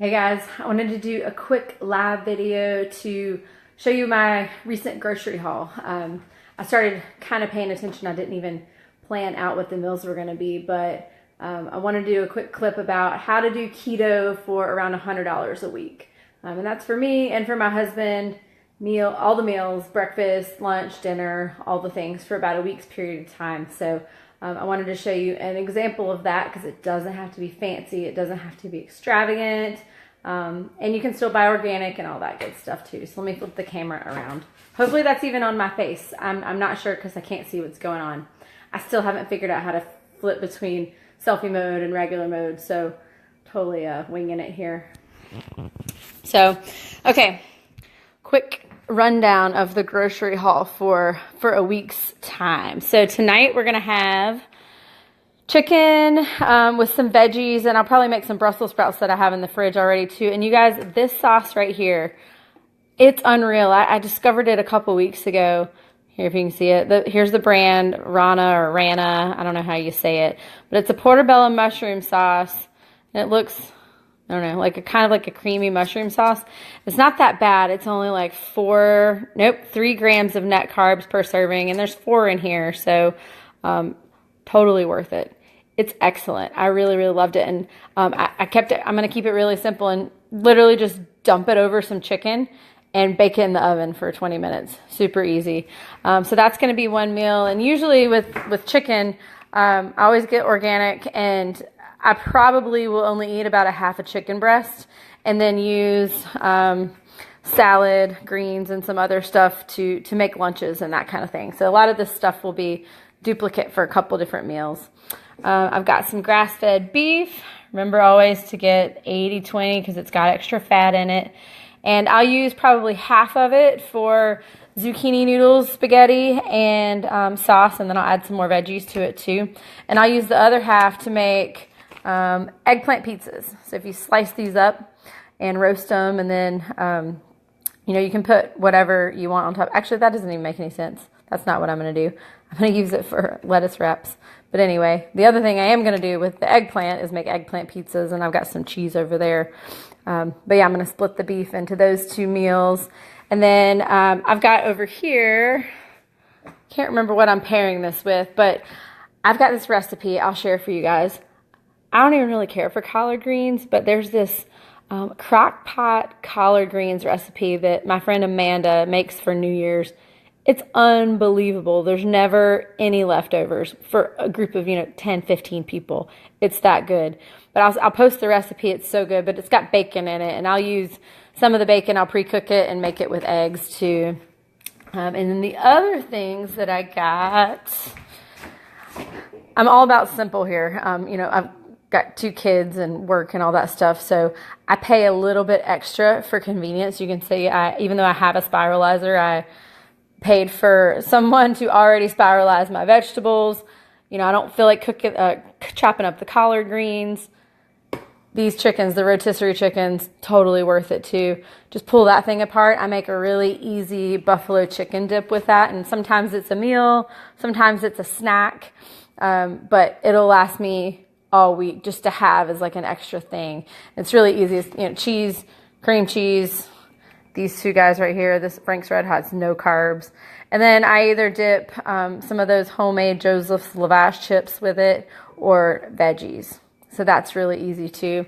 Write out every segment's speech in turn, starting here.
Hey guys, I wanted to do a quick live video to show you my recent grocery haul. I started kind of paying attention. I didn't even plan out what the meals were going to be, but I wanted to do a quick clip about how to do keto for around $100 a week. And that's for me and for my husband, all the meals, breakfast, lunch, dinner, all the things for about a week's period of time. So I wanted to show you an example of that because it doesn't have to be fancy. It doesn't have to be extravagant. And you can still buy organic and all that good stuff too. So let me flip the camera around. Hopefully that's even on my face. I'm not sure because I can't see what's going on. I still haven't figured out how to flip between selfie mode and regular mode. So totally winging it here. So, okay, quick rundown of the grocery haul for a week's time. So tonight we're gonna have chicken with some veggies, and I'll probably make some Brussels sprouts that I have in the fridge already too. And you guys, this sauce right here, it's unreal. I discovered it a couple weeks ago. Here, if you can see it. Here's the brand, Rana or Rana. I don't know how you say it, but it's a portobello mushroom sauce, and it looks, I don't know, like a kind of like a creamy mushroom sauce. It's not that bad. It's only like 3 grams of net carbs per serving, and there's 4 in here, so totally worth it. It's excellent. I really, really loved it, and I kept it. I'm going to keep it really simple and literally just dump it over some chicken and bake it in the oven for 20 minutes. Super easy. So that's going to be one meal, and usually with chicken, I always get organic, and I probably will only eat about a half a chicken breast and then use salad, greens, and some other stuff to make lunches and that kind of thing. So a lot of this stuff will be duplicate for a couple different meals. I've got some grass-fed beef. Remember always to get 80-20 because it's got extra fat in it. And I'll use probably half of it for zucchini noodles, spaghetti, and sauce, and then I'll add some more veggies to it too. And I'll use the other half to make eggplant pizzas. So if you slice these up and roast them, and then you can put whatever you want on top. Actually, that doesn't even make any sense. That's not what I'm going to do. I'm going to use it for lettuce wraps. But anyway, the other thing I am going to do with the eggplant is make eggplant pizzas, and I've got some cheese over there. But yeah, I'm going to split the beef into those 2 meals. And then I've got over here, can't remember what I'm pairing this with, but I've got this recipe I'll share for you guys. I don't even really care for collard greens, but there's this crock pot collard greens recipe that my friend Amanda makes for New Year's. It's unbelievable. There's never any leftovers for a group of 10, 15 people. It's that good. But I'll post the recipe. It's so good, but it's got bacon in it, and I'll use some of the bacon. I'll pre-cook it and make it with eggs too. And then the other things that I got, I'm all about simple here. I've got 2 kids and work and all that stuff, so I pay a little bit extra for convenience. You can see, even though I have a spiralizer, I paid for someone to already spiralize my vegetables. I don't feel like chopping up the collard greens. These chickens, the rotisserie chickens, totally worth it too. Just pull that thing apart. I make a really easy buffalo chicken dip with that, and sometimes it's a meal, sometimes it's a snack, but it'll last me all week just to have as like an extra thing. It's really easy. It's, cheese, cream cheese, these 2 guys right here, this Frank's Red Hot's no carbs. And then I either dip some of those homemade Joseph's Lavash chips with it or veggies. So that's really easy too.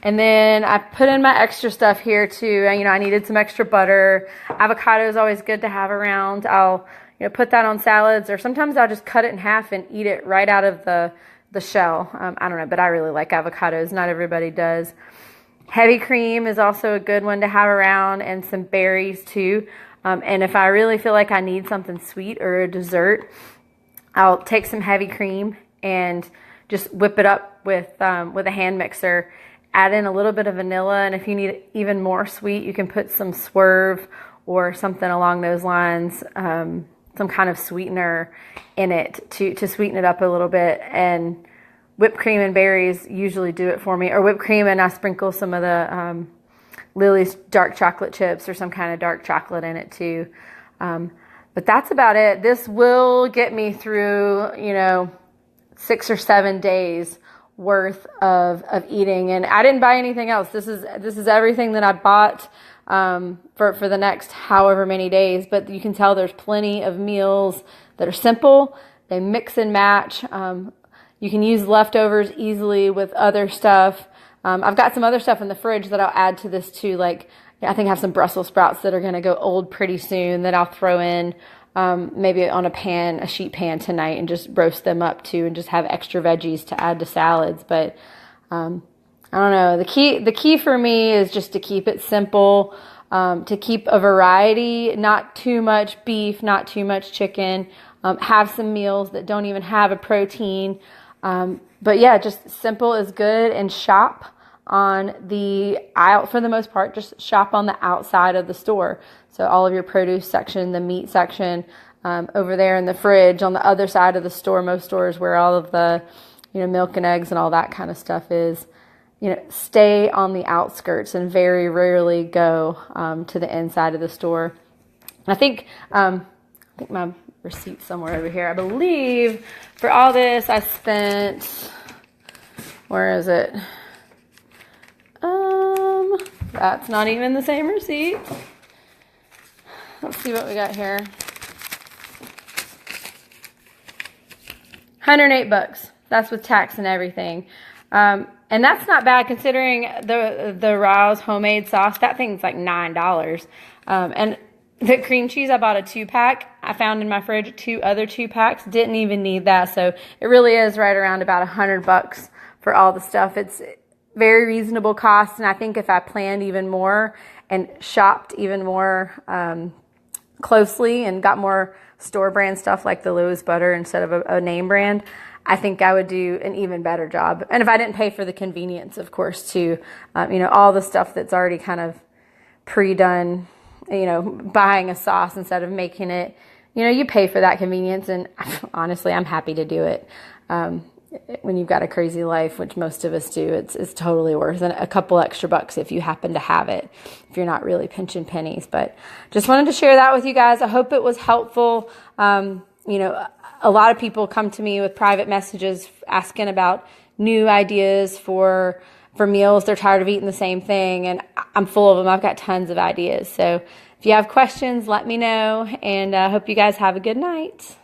And then I put in my extra stuff here too. I needed some extra butter. Avocado is always good to have around. I'll put that on salads, or sometimes I'll just cut it in half and eat it right out of the shell. I don't know, but I really like avocados. Not everybody does. Heavy cream is also a good one to have around, and some berries too. And if I really feel like I need something sweet or a dessert, I'll take some heavy cream and just whip it up with a hand mixer. Add in a little bit of vanilla, and if you need even more sweet, you can put some Swerve or something along those lines, some kind of sweetener in it to sweeten it up a little bit. And whipped cream and berries usually do it for me. Or whipped cream, and I sprinkle some of the Lily's dark chocolate chips or some kind of dark chocolate in it too. But that's about it. This will get me through, 6 or 7 days worth of eating. And I didn't buy anything else. This is everything that I bought for the next however many days. But you can tell there's plenty of meals that are simple. They mix and match. You can use leftovers easily with other stuff. I've got some other stuff in the fridge that I'll add to this too. Like I think I have some Brussels sprouts that are going to go old pretty soon that I'll throw in maybe on a sheet pan tonight and just roast them up too, and just have extra veggies to add to salads. But I don't know. The key for me is just to keep it simple, to keep a variety, not too much beef, not too much chicken. Have some meals that don't even have a protein. But yeah, just simple is good, and shop on the aisle for the most part. Just shop on the outside of the store. So all of your produce section, the meat section, over there in the fridge on the other side of the store, most stores where all of the, milk and eggs and all that kind of stuff is, stay on the outskirts and very rarely go to the inside of the store. I think my receipt somewhere over here. I believe for all this I spent, where is it? That's not even the same receipt. Let's see what we got here. $108. That's with tax and everything. And that's not bad considering the Rouse homemade sauce. That thing's like $9. And the cream cheese, I bought a 2-pack. I found in my fridge 2 other 2-packs. Didn't even need that. So it really is right around about $100 for all the stuff. It's very reasonable cost. And I think if I planned even more and shopped even more closely and got more store brand stuff like the Lowe's butter instead of a name brand, I think I would do an even better job. And if I didn't pay for the convenience, of course, too, all the stuff that's already kind of pre-done, buying a sauce instead of making it, you pay for that convenience. And honestly, I'm happy to do it. When you've got a crazy life, which most of us do, it's totally worth it. A couple extra bucks if you happen to have it, if you're not really pinching pennies. But just wanted to share that with you guys. I hope it was helpful. A lot of people come to me with private messages asking about new ideas for meals. They're tired of eating the same thing, and I'm full of them. I've got tons of ideas. So if you have questions, let me know, and I hope you guys have a good night.